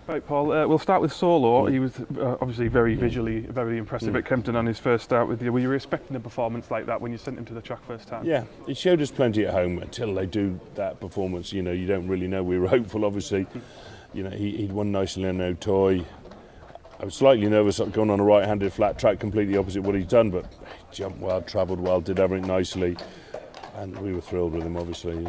Right, Paul, we'll start with Saulaw. He was obviously very visually very impressive at Kempton on his first start with you. Were you expecting a performance like that when you sent him to the track first time? Yeah, it showed us plenty at home until they do that performance. You don't really know. We were hopeful, obviously. He'd won nicely in no toy. I was slightly nervous going on a right-handed flat track, completely opposite what he'd done, but he jumped well, travelled well, did everything nicely, and we were thrilled with him, obviously.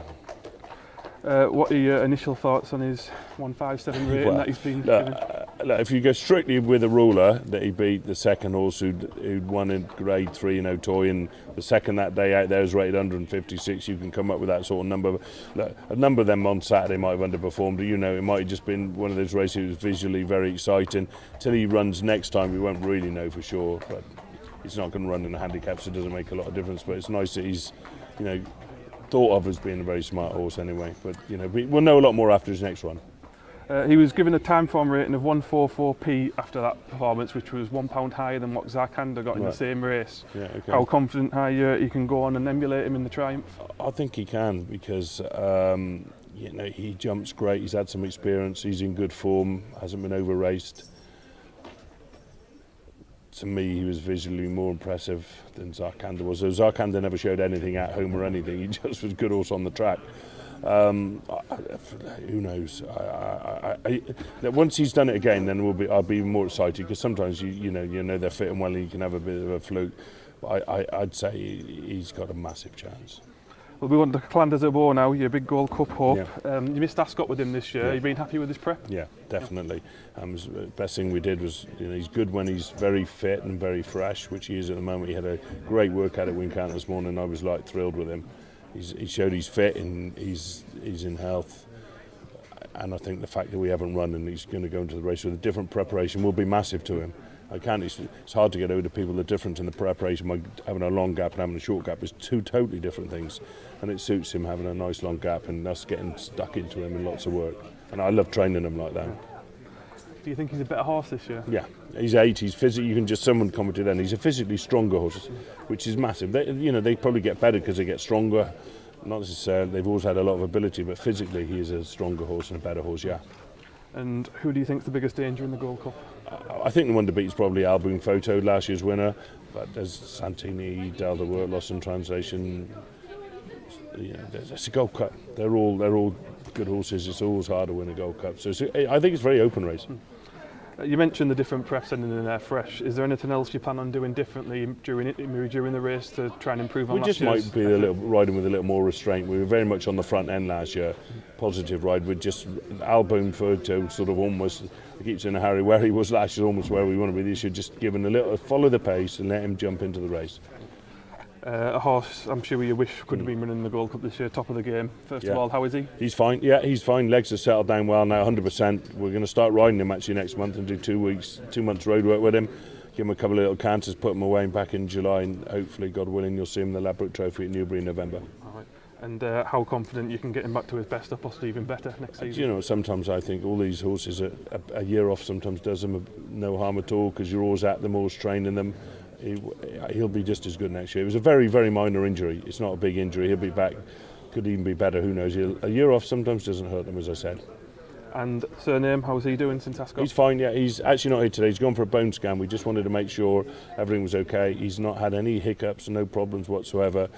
What are your initial thoughts on his 157 rating that he's been given? Look, if you go strictly with a ruler, that he beat the second horse who'd won in grade 3 in O'Toy, and the second that day out there was rated 156, you can come up with that sort of number. Look, a number of them on Saturday might have underperformed, it might have just been one of those races that was visually very exciting. Till he runs next time, we won't really know for sure, but he's not going to run in a handicap, so it doesn't make a lot of difference, but it's nice that he's, thought of as being a very smart horse anyway, but we'll know a lot more after his next run. He was given a Timeform rating of 144p after that performance, which was £1 higher than what Zarkanda got in the same race. Yeah, okay. How confident are you he can go on and emulate him in the Triumph? I think he can because he jumps great, he's had some experience, he's in good form, hasn't been over raced. To me, he was visually more impressive than Zarkanda was. So Zarkanda never showed anything at home or anything. He just was a good horse on the track. Who knows? Once he's done it again, then I'll be more excited because sometimes you know they're fitting well and you can have a bit of a fluke. But I'd say he's got a massive chance. Well, we want the Clan Des Obeaux now, your big Gold Cup hope. Yeah. You missed Ascot with him this year. Yeah. You been happy with his prep? Yeah, definitely. The best thing we did was, he's good when he's very fit and very fresh, which he is at the moment. He had a great workout at Wincanton this morning. I was thrilled with him. He showed he's fit and he's in health. And I think the fact that we haven't run and he's going to go into the race with a different preparation will be massive to him. It's hard to get over to people. The difference in the preparation by having a long gap and having a short gap is two totally different things, and it suits him having a nice long gap and us getting stuck into him in lots of work. And I love training him like that. Do you think he's a better horse this year? Yeah, he's 8. He's physically. Someone commented then he's a physically stronger horse, which is massive. They probably get better because they get stronger. Not necessarily. They've always had a lot of ability, but physically he is a stronger horse and a better horse. Yeah. And who do you think is the biggest danger in the Gold Cup? I think the one to beat is probably Alboon Photo, last year's winner. But there's Santini, Del the Work, Lost in Translation. It's a Gold Cup. They're all good horses. It's always hard to win a Gold Cup. So I think it's a very open race. You mentioned the different prep sending in there fresh. Is there anything else you plan on doing differently during the race to try and improve on last year's? We just might be riding with a little more restraint. We were very much on the front end last year. Positive ride with just Alboon Photo sort of almost, I keep saying Harry, where he was last year, almost where we want to be this year, just giving a little, follow the pace and let him jump into the race. A horse I'm sure you wish could have been winning the Gold Cup this year, top of the game. First of all, how is he? He's fine. Yeah, he's fine. Legs have settled down well now, 100%. We're going to start riding him actually next month and do 2 months road work with him. Give him a couple of little canters, put him away back in July, and hopefully, God willing, you'll see him in the Ladbroke Trophy at Newbury in November. All right. And how confident you can get him back to his best or possibly even better next season? Sometimes I think all these horses, a year off sometimes does them no harm at all because you're always at them, always training them. He'll be just as good next year. It was a very, very minor injury. It's not a big injury. He'll be back. Could even be better. Who knows? A year off sometimes doesn't hurt them, as I said. And Surname, how's he doing since Ascot? He's fine, yeah. He's actually not here today. He's gone for a bone scan. We just wanted to make sure everything was okay. He's not had any hiccups, no problems whatsoever.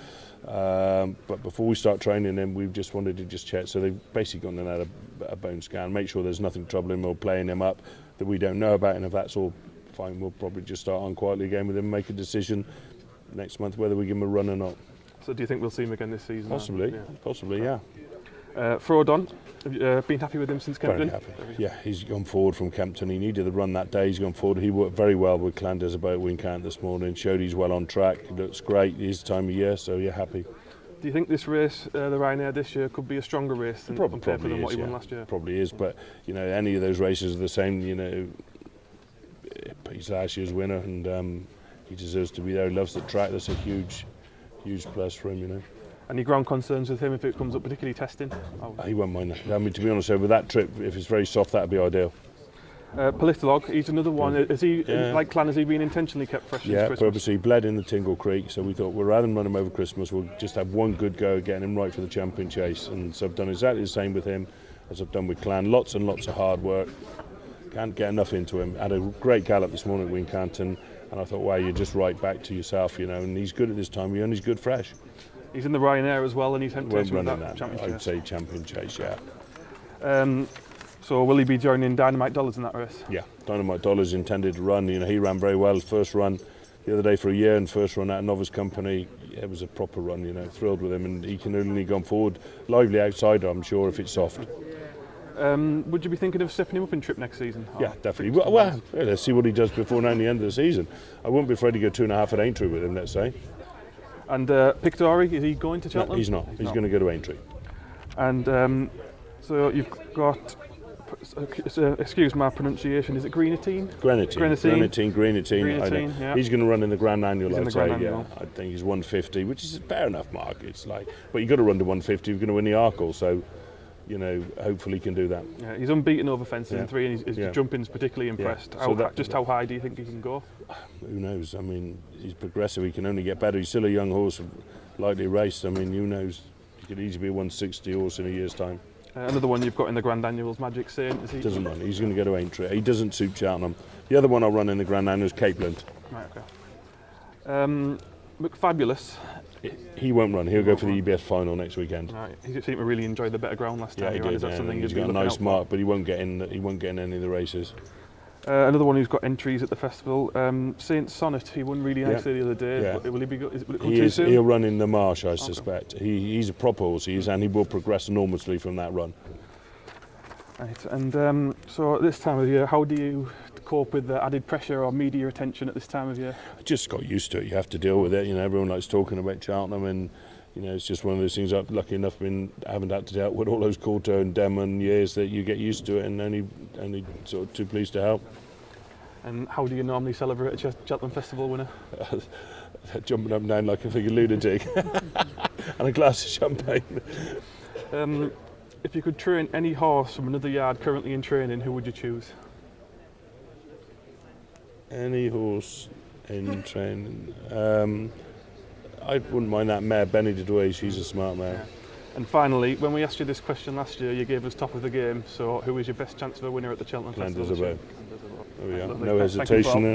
But before we start training him, we just wanted to check. So they've basically gone and had a bone scan, make sure there's nothing troubling him or playing him up that we don't know about. And if that's all fine, we'll probably just start on quietly again with him and make a decision next month whether we give him a run or not. So do you think we'll see him again this season? Possibly, yeah. Frodon, have you been happy with him since Kempton? Very happy. Yeah, he's gone forward from Kempton. He needed the run that day. He's gone forward. He worked very well with Clan Des Obeaux at Wincanton this morning. Showed he's well on track. He looks great. His time of year, so yeah, happy. Do you think this race, the Ryanair this year, could be a stronger race than compared to what he won last year? Probably is, but any of those races are the same. He's last year's winner, and he deserves to be there. He loves the track. That's a huge plus for him. Any ground concerns with him if it comes up, particularly testing? He won't mind that. I mean, to be honest, over that trip, if it's very soft, that'd be ideal. Politolog, he's another one. Is he like Clan? Has he been intentionally kept fresh? Yeah, since purposely. He bled in the Tingle Creek, so we thought, well, rather than run him over Christmas, we'll just have one good go at getting him right for the Champion Chase. And so I've done exactly the same with him as I've done with Clan. Lots and lots of hard work. Can't get enough into him. Had a great gallop this morning at Wincanton, and I thought, wow, you're just right back to yourself, you know. And he's good at this time. He's good fresh. He's in the Ryanair as well, and he's temptation with that Championship. I'd say Champion Chase, yeah. So will he be joining Dynamite Dollars in that race? Yeah, Dynamite Dollars intended to run. You know, he ran very well. First run the other day for a year, and first run at a novice company. Yeah, it was a proper run. You know, thrilled with him, and he can only gone forward. Lively outsider, I'm sure, if it's soft. Would you be thinking of stepping him up in trip next season? Yeah, definitely. Well, let's see what he does before now, the end of the season. I wouldn't be afraid to go 2.5 at Aintree with him, let's say. And Pictori, is he going to Cheltenham? No, he's not. He's going to go to Aintree. And so you've got, excuse my pronunciation, is it Greenatine? Greenatine. Yeah. He's going to run in the Grand Annual, He's in I'd the say. Grand Yeah, Annual. I think he's 150, which is a fair enough mark. It's like, but you've got to run to 150 if you're going to win the Arkle. So, you know, hopefully he can do that. Yeah, he's unbeaten over fences in 3, and his Yeah. jumping's particularly impressed. Yeah. So Just how high do you think he can go? Who knows? I mean, he's progressive. He can only get better. He's still a young horse, lightly raced. I mean, who knows? He could easily be a 160 horse in a year's time. Another one you've got in the Grand Annuals, Magic Saint. Is he? Doesn't run. He's going to go to Aintree. He doesn't suit Cheltenham. The other one I'll run in the Grand Annual is Capeland. Right, okay. McFabulous. He won't run. He'll go for the EBS final next weekend. Right. He seemed to really enjoy the better ground last time. Yeah, he did. Is that something he's you'd be got a looking nice out for? mark, but he won't get in. He won't get in any of the races. Another one who's got entries at the festival, Saint Sonnet. He won really nicely the other day. Yeah. Will he be good? Will it go He too is. soon? He'll run in the marsh, I suspect. He's a proper horse. He is, and he will progress enormously from that run. Right. And so at this time of year, how do you cope with the added pressure or media attention at this time of year? I just got used to it. You have to deal with it. You know, everyone likes talking about Cheltenham, and you know, it's just one of those things. I've lucky enough haven't had to deal with all those Courto and Demon years that you get used to it, and only sort of too pleased to help. And how do you normally celebrate a Cheltenham Festival winner? Jumping up and down like a figure lunatic, and a glass of champagne. If you could train any horse from another yard currently in training, who would you choose? Any horse in training. I wouldn't mind that mare, Benny Didoué. She's a smart mare. Yeah. And finally, when we asked you this question last year, you gave us top of the game. So, who is your best chance of a winner at the Cheltenham Clan Des Festival? Obeaux. There we are. Lovely. No hesitation there.